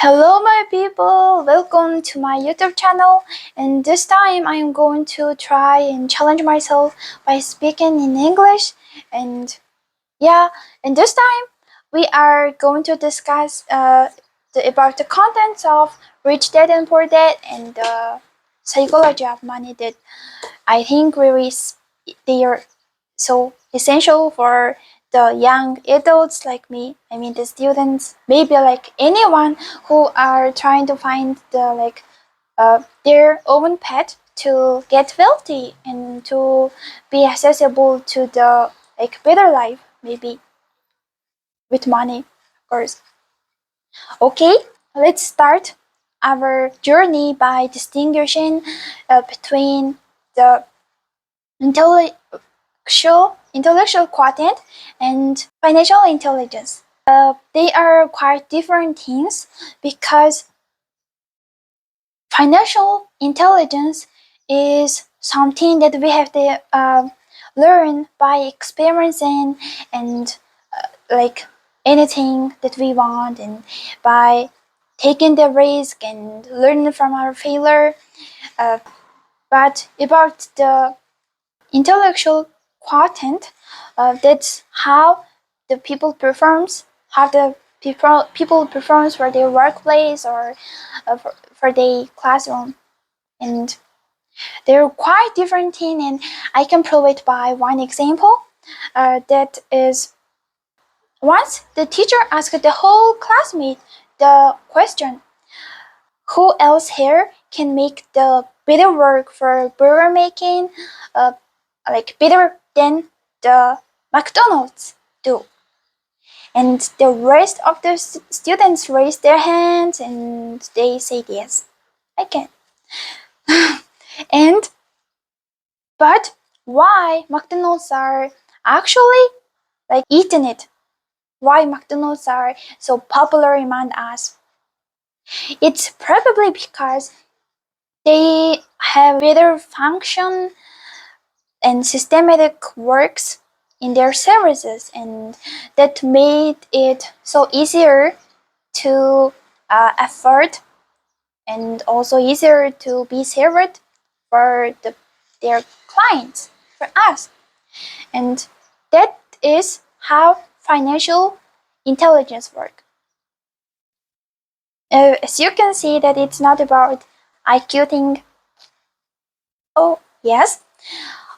Hello, my people! Welcome to my YouTube channel. And this time I am going to try and challenge myself by speaking in English. And yeah, and this time we are going to discuss about the contents of Rich Dad and Poor Dad and the psychology of money that I think they are so essential for the young adults like me. I mean, the students, maybe like anyone who are trying to find their own path to get wealthy and to be accessible to the better life, maybe with money, of course. Okay, let's start our journey by distinguishing between the intellectual quotient and financial intelligence. They are quite different things because financial intelligence is something that we have to learn by experiencing and like anything that we want and by taking the risk and learning from our failure. But about the intellectual quotient, that's how the people performs, how the people performs for their workplace or for their classroom, and they're quite different thing. And I can prove it by one example. That is, once the teacher asked the whole classmate the question, who else here can make the better work for burger making, uh, better than the McDonald's do? And the rest of the students raised their hands and they said yes, I can. And but why McDonald's are actually eating it? Why McDonald's are so popular among us? It's probably because they have better function and systematic works in their services, and that made it so easier to afford and also easier to be served for their clients, for us. And that is how financial intelligence works. As you can see that it's not about IQ thing. Oh, yes.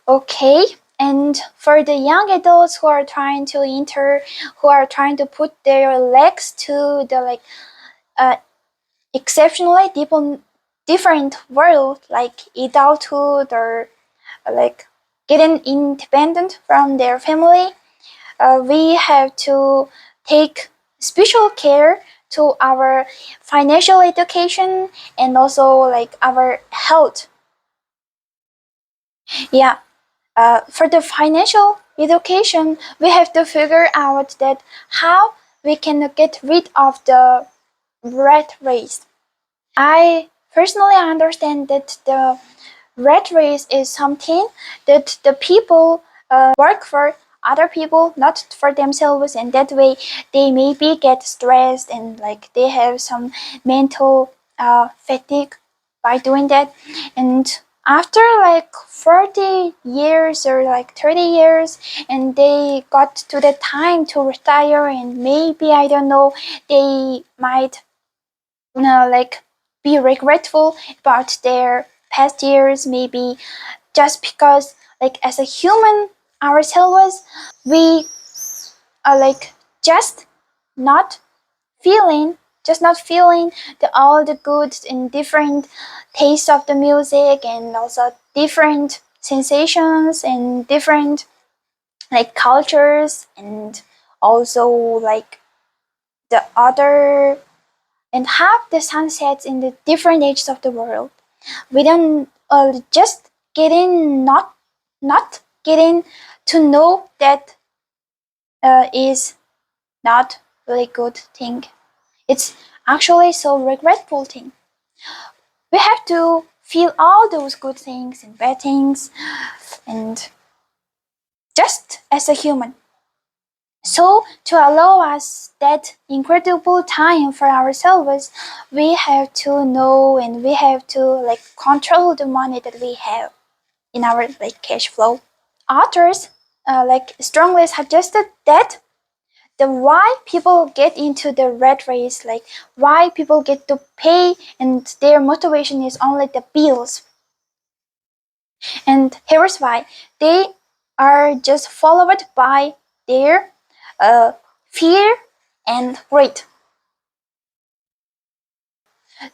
Okay. And for the young adults who are trying to who are trying to put their legs to the uh, exceptionally different world, like adulthood or like getting independent from their family, we have to take special care to our financial education and also our health. Yeah, for the financial education, we have to figure out that how we can get rid of the rat race. I personally understand that the rat race is something that the people work for other people, not for themselves, and that way they maybe get stressed and they have some mental fatigue by doing that. And after 40 years or 30 years, and they got to the time to retire, and maybe I don't know, they might be regretful about their past years, maybe just because as a human ourselves, we are just not feeling not feeling all the good and different tastes of the music, and also different sensations and different cultures, and also the other, and have the sunsets in the different ages of the world. We don't just getting not getting to know that is not really good thing. It's actually so regretful thing. We have to feel all those good things and bad things, and just as a human. So to allow us that incredible time for ourselves, we have to know and we have to like control the money that we have in our like cash flow. Authors like strongly suggested that the why people get into the red race, like why people get to pay and their motivation is only the bills. And here's why: they are just followed by their uh, fear and greed.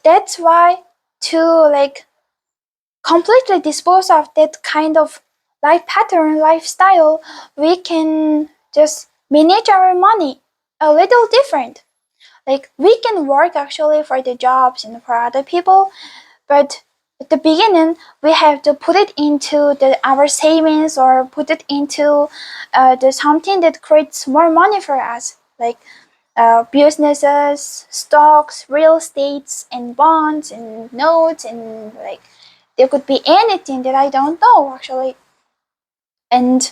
That's why to like completely dispose of that kind of life pattern, lifestyle, we can just manage our money a little different. Like we can work actually for the jobs and for other people, but at the beginning we have to put it into our savings or put it into the something that creates more money for us, like businesses, stocks, real estates, and bonds and notes, and like there could be anything that I don't know actually. And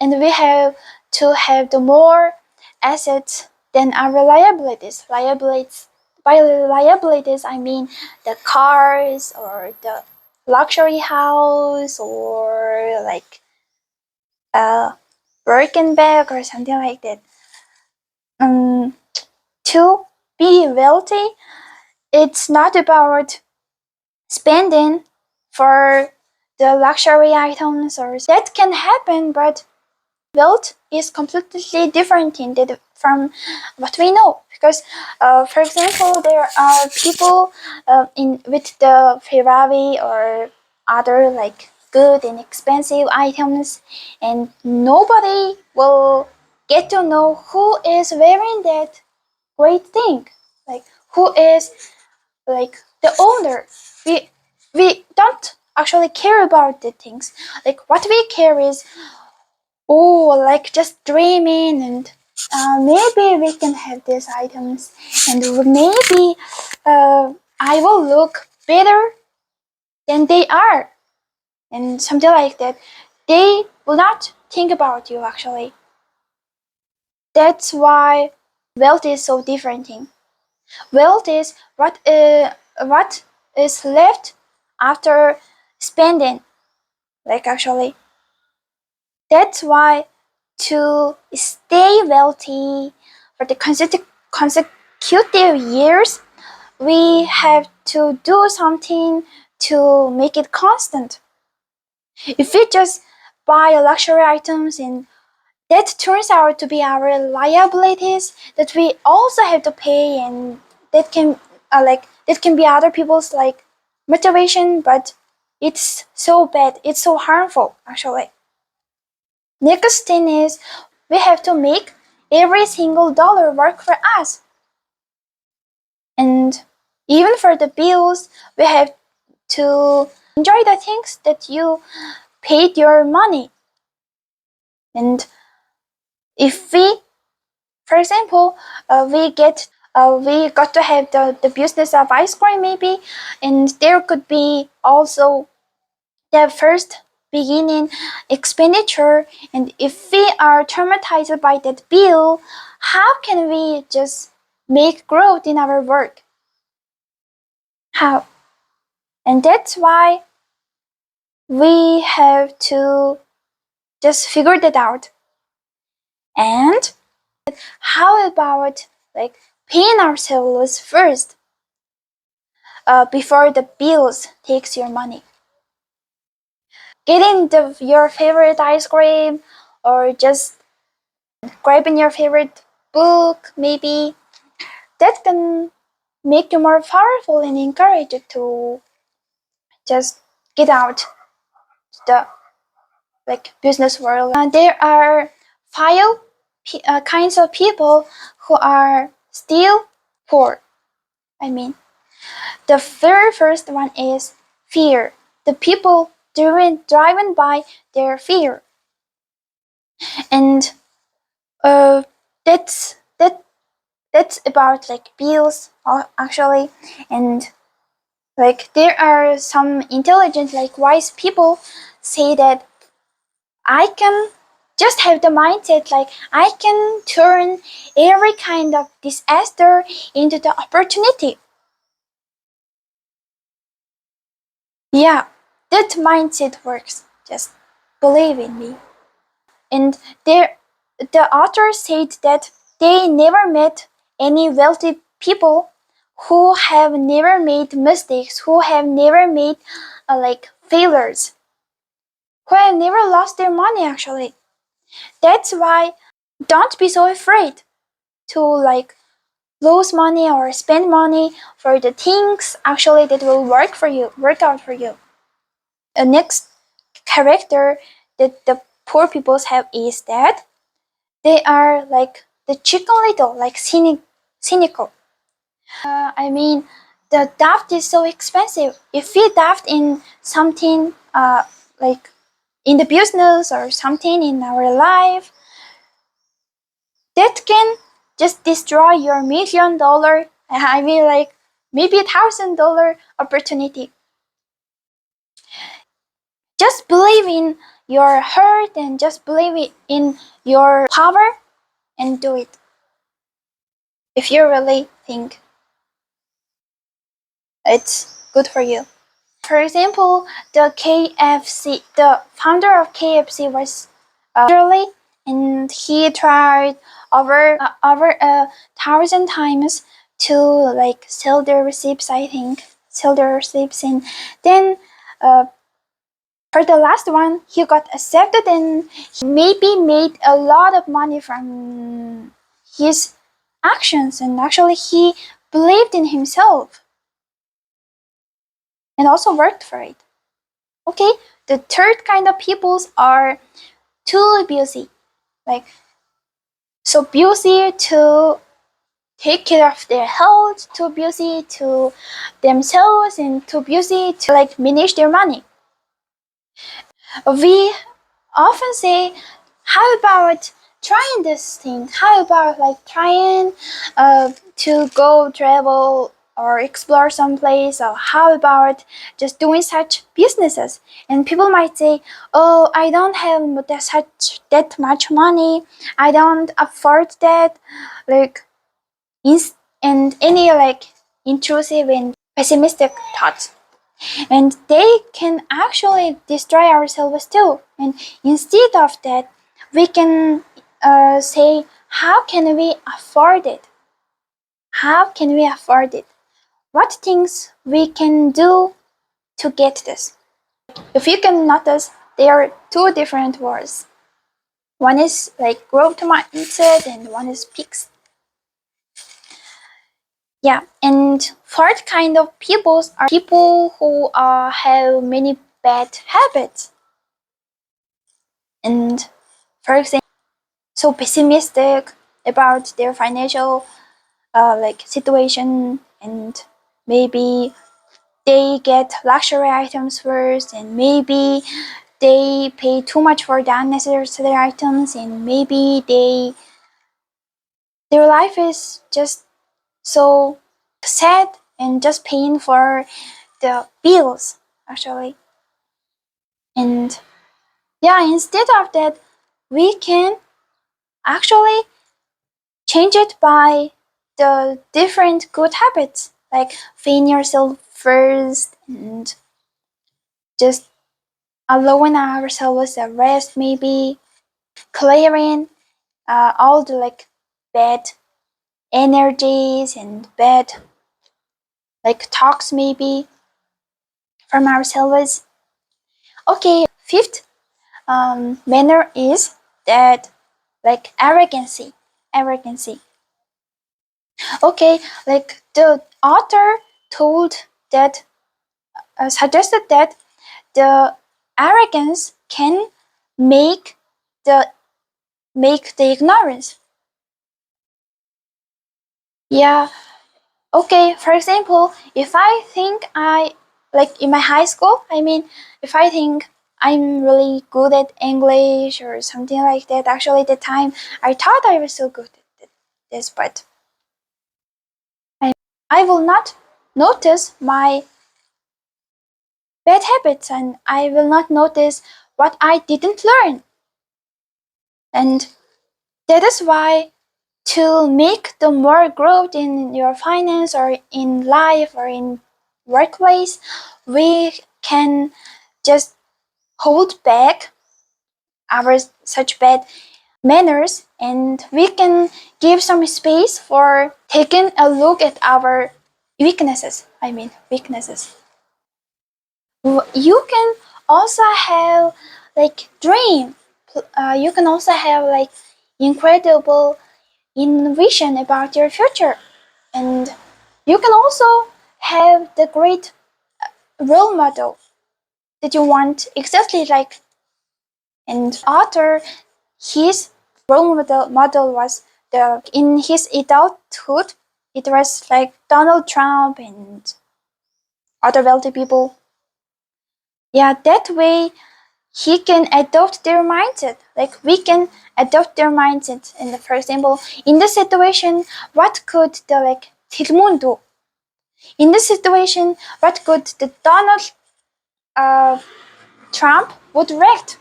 we have to have the more assets than our liabilities. Liabilities, by liabilities I mean the cars or the luxury house or like a Birkin bag or something like that. Um, to be wealthy, it's not about spending for the luxury items or that can happen, but wealth is completely different from what we know, because for example there are people in with the Ferrari or other like good and expensive items, and nobody will get to know who is wearing that great thing, like who is like the owner. We we don't actually care about the things. Like what we care is, oh, like just dreaming, and maybe we can have these items, and maybe I will look better than they are, and something like that. They will not think about you actually. That's why wealth is so different thing. Wealth is what is left after spending. Like actually, that's why to stay wealthy for the consecutive years, we have to do something to make it constant. If we just buy luxury items and that turns out to be our liabilities that we also have to pay, and that can that can be other people's like motivation, but it's so bad, it's so harmful actually. Next thing is we have to make every single dollar work for us. And even for the bills, we have to enjoy the things that you paid your money. And if we, for example, we got to have the business of ice cream maybe, and there could be also the first beginning expenditure, and if we are traumatized by that bill, how can we just make growth in our work? How? And that's why we have to just figure that out. And how about like paying ourselves first before the bills takes your money? Getting your favorite ice cream, or just grabbing your favorite book maybe, that can make you more powerful and encourage you to just get out the like business world. There are five kinds of people who are still poor. I mean, the very first one is fear. The people driven by their fear, and uh, that's that's about like bills actually. And like there are some intelligent like wise people say that I can Just have the mindset like I can turn every kind of disaster into the opportunity. Yeah, that mindset works. Just believe in me. And there, the author said that they never met any wealthy people who have never made mistakes, who have never made like failures, who have never lost their money actually. That's why don't be so afraid to like lose money or spend money for the things actually that will work for you, work out for you. The next character that the poor peoples have is that they are like the chicken little, like cynical. I mean, the daft is so expensive. If we daft in something like in the business or something in our life, that can just destroy your $1 million. I mean, like maybe $1,000 opportunity. Just believe in your heart and just believe in your power and do it if you really think it's good for you. For example, the founder of KFC was elderly, and he tried over 1,000 times to like sell their receipts. I think sell their receipts, and then uh, for the last one, he got accepted, and he maybe made a lot of money from his actions. And actually, he believed in himself and also worked for it. Okay, the third kind of peoples are too busy, like so busy to take care of their health, too busy to themselves, and too busy to like manage their money. We often say, how about trying this thing? How about like trying to go travel or explore some place? Or how about just doing such businesses? And people might say, oh, I don't have that much money. I don't afford that. Like, and any like intrusive and pessimistic thoughts, and they can actually destroy ourselves too. And instead of that, we can say, how can we afford it? How can we afford it? What things we can do to get this? If you can notice, there are two different words. One is like growth mindset, and one is peaks. Yeah, and fourth kind of peoples are people who have many bad habits. And for example, so pessimistic about their financial like situation, and maybe they get luxury items first, and maybe they pay too much for the unnecessary items, and maybe their life is just so sad and just paying for the bills actually. And yeah, instead of that, we can actually change it by the different good habits, like feeding yourself first, and just allowing ourselves a rest, maybe clearing all the like bad energies and bad like talks maybe from ourselves. Okay, fifth manner is that like arrogancy. Okay, like the author told that suggested that the arrogance can make the the ignorance. Yeah. Okay. For example, if I think I like in my high school, I mean, if I think I'm really good at English or something like that, actually at the time I thought I was so good at this, but I I will not notice my bad habits, and I will not notice what I didn't learn. And that is why to make the more growth in your finance or in life or in workplace, we can just hold back our such bad manners, and we can give some space for taking a look at our weaknesses. You can also have like dream. You can also have like incredible innovation about your future, and you can also have the great role model that you want exactly like. And author, his role model was the in his adulthood, it was like Donald Trump and other wealthy people. Yeah, that way he can adopt their mindset. Like we can adopt their mindset. And for example, in this situation, what could the like Tilmun do? In this situation, what could the Donald uh, Trump would react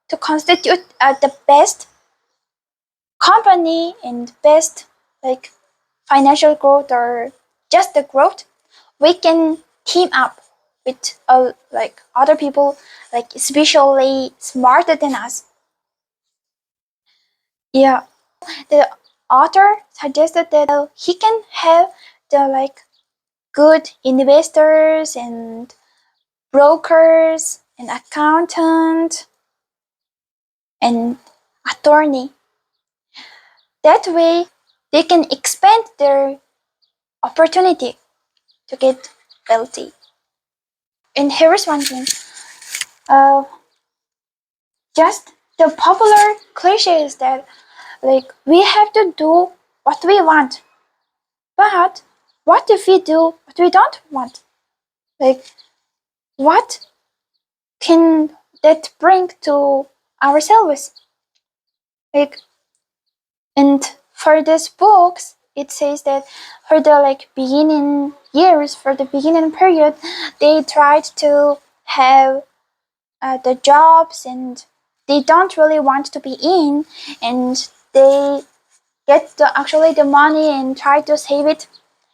to constitute the best company and best like financial growth or just the growth? We can team up with like other people like especially smarter than us. Yeah, the author suggested that he can have the like good investors and brokers and accountant and attorney. That way they can expand their opportunity to get wealthy. And here's one thing. Uh, just the popular cliche is that like we have to do what we want. But what if we do what we don't want? Like what can that bring to ourselves? Like, and for these books, it says that for the like beginning years, for the beginning period, they tried to have the jobs and they don't really want to be in, and they get actually the money and try to save it,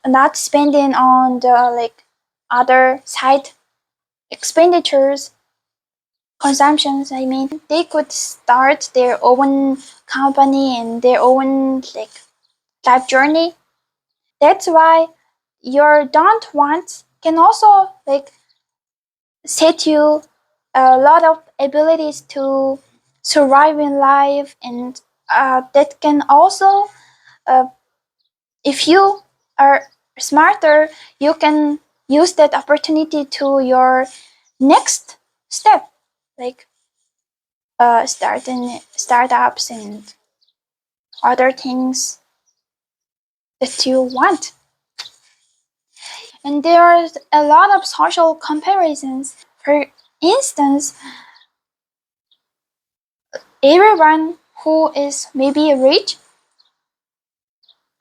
not spending on the like other side expenditures, consumptions. I mean, they could start their own company and their own like life journey. That's why your don't want can also like set you a lot of abilities to survive in life, and that can also uh, if you are smarter, you can use that opportunity to your next step, like starting startups and other things that you want. And there are a lot of social comparisons. For instance, everyone who is maybe rich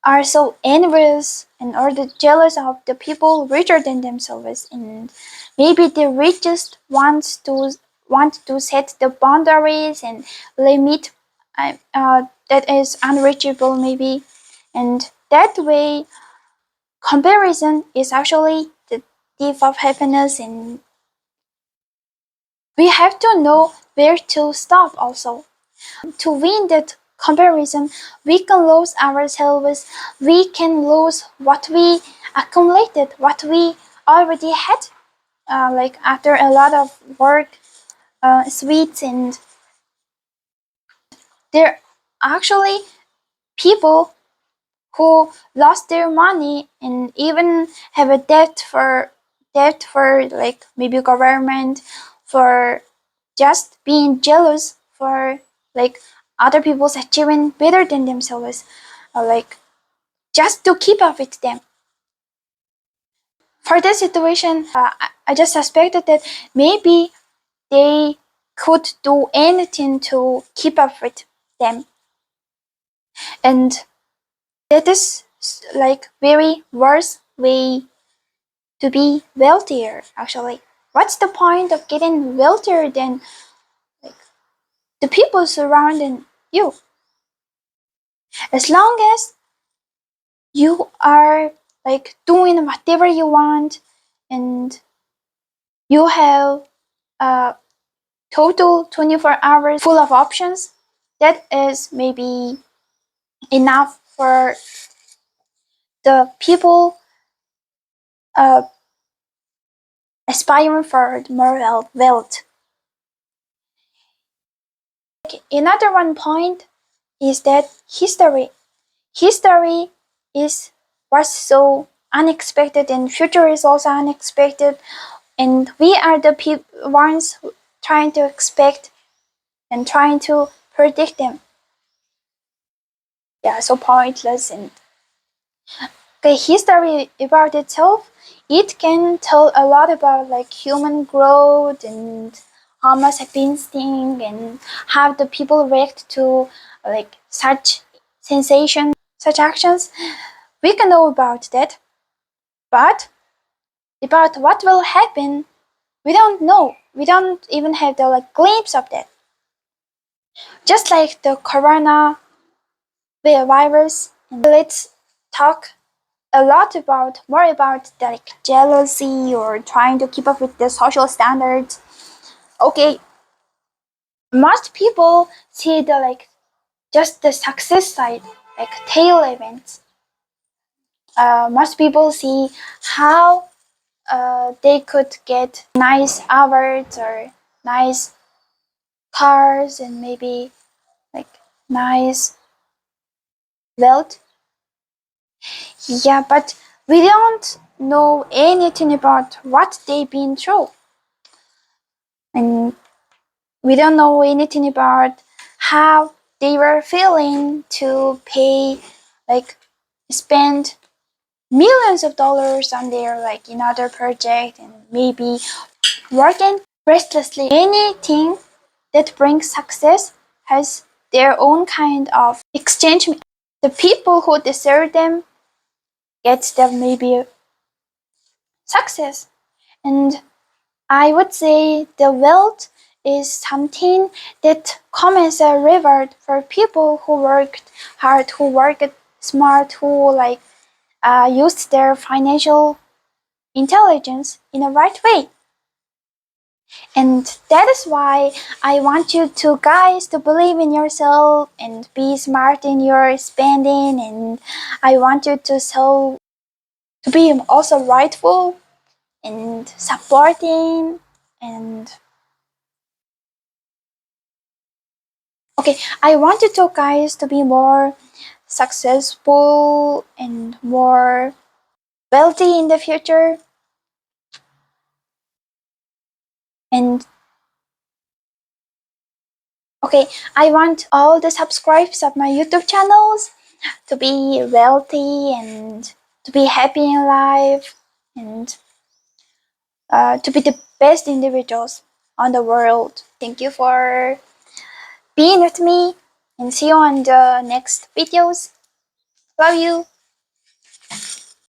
are so envious and are jealous of the people richer than themselves, and maybe the richest want to set the boundaries and limit that is unreachable maybe, and that way comparison is actually the thief of happiness, and we have to know where to stop also. To win that comparison, we can lose ourselves, we can lose what we accumulated, what we already had, like after a lot of work, sweets, and there are actually people who lost their money and even have a debt for like maybe government, for just being jealous for like other people's achieving better than themselves, like just to keep up with them. For this situation, I just suspected that maybe they could do anything to keep up with them, and that is like very worse way to be wealthier actually. What's the point of getting wealthier than like the people surrounding you. As long as you are like doing whatever you want and you have a total 24 hours full of options, that is maybe enough for the people uh, aspiring for more wealth. Another one point is that history is was so unexpected and future is also unexpected, and we are the ones trying to expect and trying to predict them. Yeah, so pointless. And okay, history about itself, it can tell a lot about like human growth and Homo sapiens thing and how the people react to like such sensation, such actions. We can know about that, but about what will happen, we don't know. We don't even have the like glimpse of that. Just like the corona virus, and let's talk a lot about more about the, like jealousy or trying to keep up with the social standards. Okay, most people see the like just the success side, like tail events. Most people see how they could get nice awards or nice cars and maybe like nice wealth. Yeah, but we don't know anything about what they've been through. And we don't know anything about how they were feeling to pay, like, spend millions of dollars on their, like, another project and maybe working restlessly. Anything that brings success has their own kind of exchange. The people who deserve them get them maybe success. And I would say the wealth is something that comes as a reward for people who worked hard, who worked smart, who like used their financial intelligence in the right way. And that is why I want you to guys to believe in yourself and be smart in your spending, and I want you to be also rightful and supporting. And okay, I want you to guys to be more successful and more wealthy in the future. And okay, I want all the subscribers of my YouTube channels to be wealthy and to be happy in life and to be the best individuals on the world. Thank you for being with me and see you on the next videos. Love you.